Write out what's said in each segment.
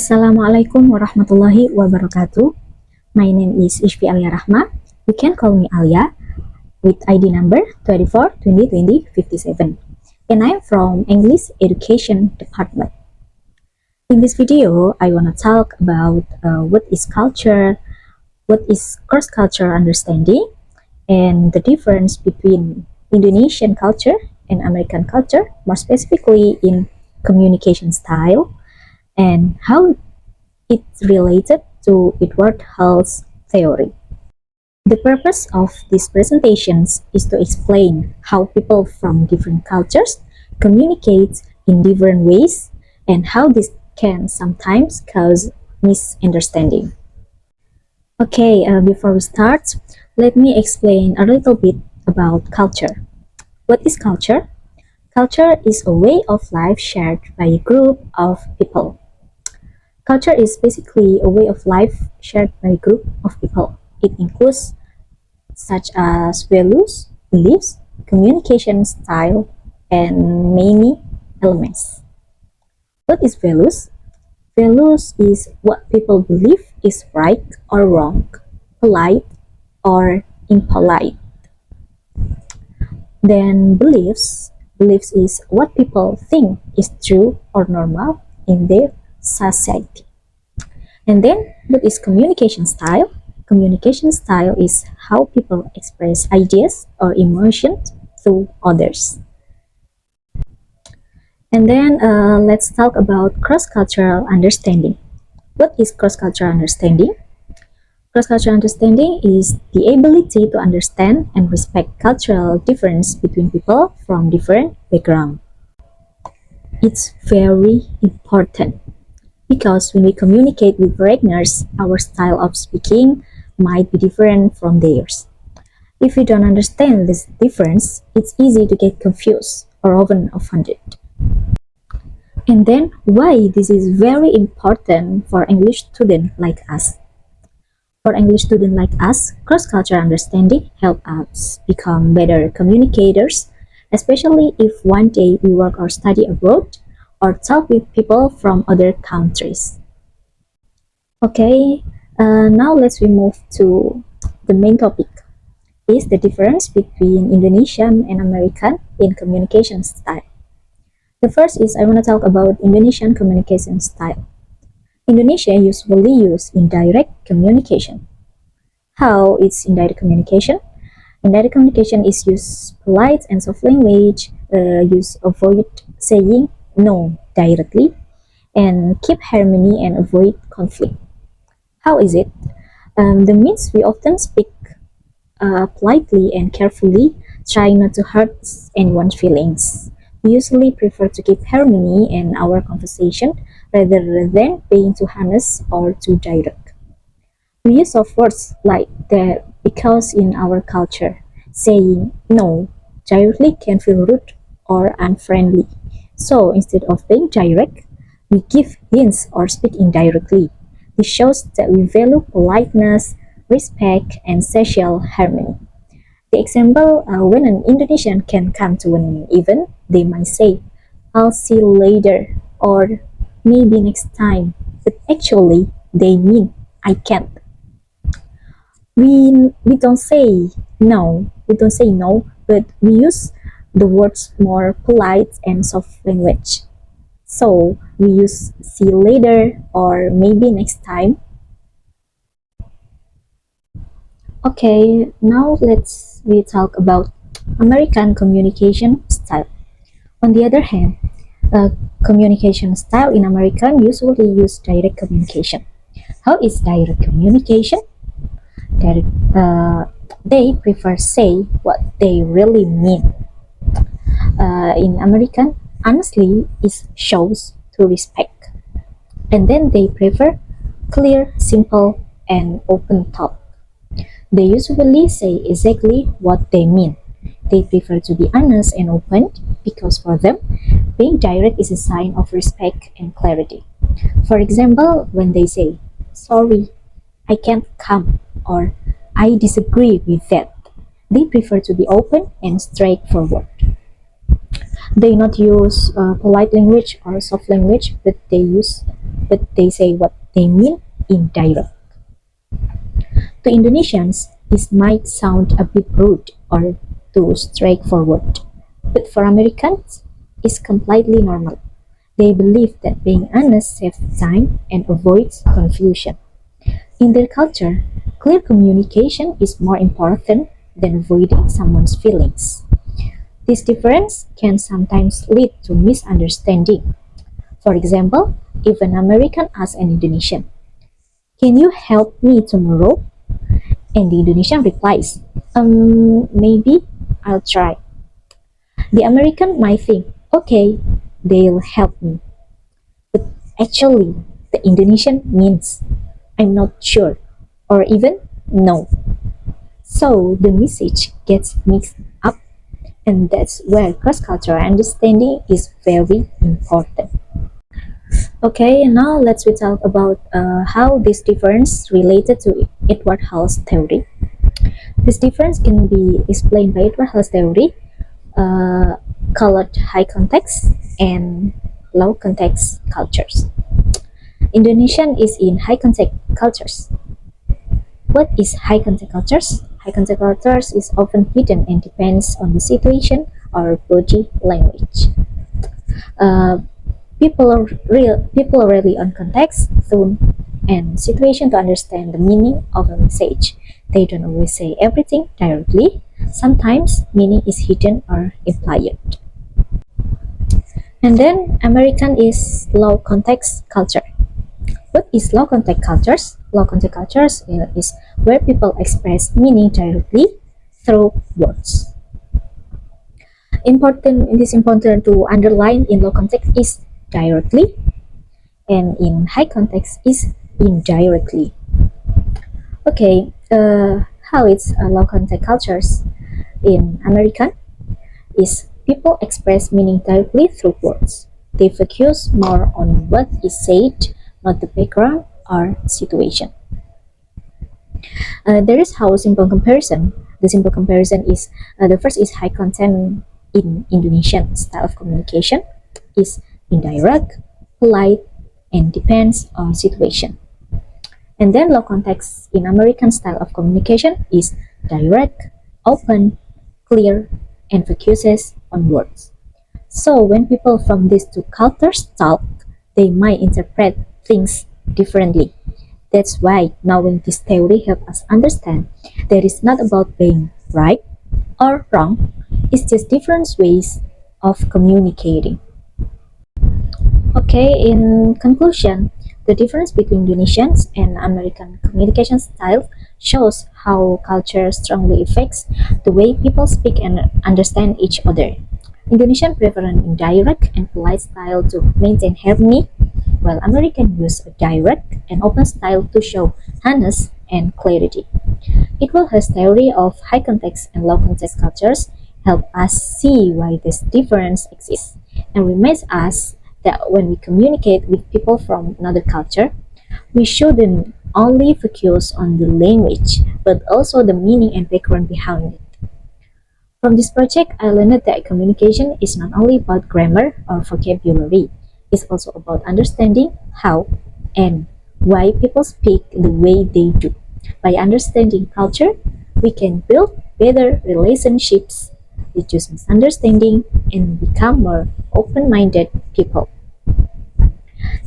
Assalamualaikum warahmatullahi wabarakatuh. My name is Ishfi Alia Rahma. You can call me Alia with ID number 24 20 20 57. And I'm from English Education Department. In this video, I want to talk about what is culture, what is cross-cultural understanding, and the difference between Indonesian culture and American culture, more specifically in communication style, and how it's related to Edward Hall's theory. The purpose of these presentations is to explain how people from different cultures communicate in different ways and how this can sometimes cause misunderstanding. Okay, before we start, let me explain a little bit about culture. What is culture? Culture is a way of life shared by a group of people. Culture is basically a way of life shared by a group of people. It includes such as values, beliefs, communication style, and many elements. What is values? Values is what people believe is right or wrong, polite or impolite. Then beliefs is what people think is true or normal in their society. And then what is communication style? Communication style is how people express ideas or emotions to others. And then let's talk about cross-cultural understanding. What is cross-cultural understanding? Cross-cultural understanding is the ability to understand and respect cultural difference between people from different backgrounds. It's very important because when we communicate with foreigners, our style of speaking might be different from theirs. If we don't understand this difference, it's easy to get confused or even offended. And then why this is very important for English students like us. For English students like us, cross-cultural understanding helps us become better communicators, especially if one day we work or study abroad or talk with people from other countries. Okay, now let's move to the main topic. Is the difference between Indonesian and American in communication style. The first is I want to talk about Indonesian communication style. Indonesia usually use indirect communication. How is indirect communication? Indirect communication is use polite and soft language, avoid saying no directly, and keep harmony and avoid conflict. How is it? The means we often speak politely and carefully, trying not to hurt anyone's feelings. We usually prefer to keep harmony in our conversation rather than being too honest or too direct. We use of words like that because in our culture, saying no directly can feel rude or unfriendly. So instead of being direct, we give hints or speak indirectly. This shows that we value politeness, respect, and social harmony. The example, when an Indonesian can come to an event, they might say, I'll see you later, or maybe next time, but actually they mean I can't. We don't say no, but we use the words more polite and soft language. So we use see you later or maybe next time. Okay, now we talk about American communication style. On the other hand, communication style in American usually use direct communication. How is direct communication? They prefer say what they really mean. In American, honestly is shows to respect. And then they prefer clear, simple, and open talk. They usually say exactly what they mean. They prefer to be honest and open because for them, being direct is a sign of respect and clarity. For example, when they say, sorry, I can't come, or I disagree with that, they prefer to be open and straightforward. They not use polite language or soft language, but they use but they say what they mean indirect. To Indonesians, this might sound a bit rude or too straightforward, but for Americans, it's completely normal. They believe that being honest saves time and avoids confusion. In their culture, clear communication is more important than avoiding someone's feelings. This difference can sometimes lead to misunderstanding. For example, if an American asks an Indonesian, "Can you help me tomorrow?" and the Indonesian replies, maybe I'll try. The American might think, "Okay, they'll help me." But actually, the Indonesian means, "I'm not sure," or even "no." So the message gets mixed up, and that's where cross-cultural understanding is very important. Okay, now let's we talk about how this difference related to Edward Hall's theory. This difference can be explained by Edward Hall's theory, uh, called high context and low context cultures. Indonesian is in high context cultures. What is high context cultures? High context cultures is often hidden and depends on the situation or body language. Uh, people rely on context, tone, and situation to understand the meaning of a message. They don't always say everything directly. Sometimes meaning is hidden or implied. And then American is low context culture. What is low context cultures? Low context cultures is where people express meaning directly through words. It is important to underline in low context is directly, and in high context is indirectly. Okay, how it's low context cultures in American is people express meaning directly through words. They focus more on what is said, not the background or situation. There is how simple comparison. The simple comparison is the first is high content in Indonesian style of communication is indirect, polite, and depends on situation. And then low context in American style of communication is direct, open, clear, and focuses on words. So when people from these two cultures talk, they might interpret things differently. That's why knowing this theory helps us understand that it's not about being right or wrong, it's just different ways of communicating. Okay, in conclusion, the difference between Indonesians and American communication styles shows how culture strongly affects the way people speak and understand each other. Indonesians prefer an indirect and polite style to maintain harmony, while Americans use a direct and open style to show honest and clarity. Equal has theory of high context and low context cultures help us see why this difference exists and reminds us that when we communicate with people from another culture, we shouldn't only focus on the language but also the meaning and background behind it. From this project, I learned that communication is not only about grammar or vocabulary, it's also about understanding how and why people speak the way they do. By understanding culture, we can build better relationships, reduce misunderstanding, and become more open-minded people.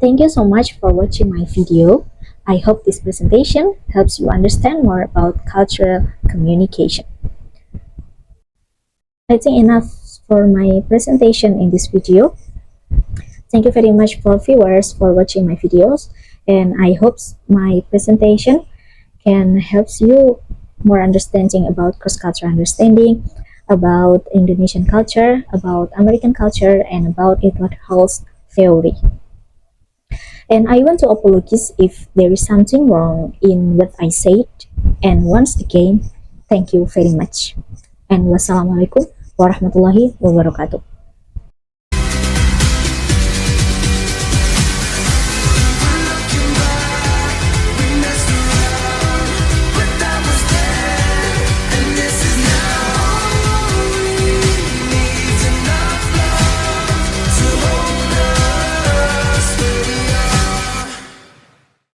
Thank you so much for watching my video. I hope this presentation helps you understand more about cultural communication. I think enough for my presentation in this video. Thank you very much for viewers for watching my videos, and I hope my presentation can help you more understanding about cross-cultural understanding, about Indonesian culture, about American culture, and about Edward Hall's theory. And I want to apologize if there is something wrong in what I said. And once again, thank you very much. And wassalamualaikum warahmatullahi wabarakatuh.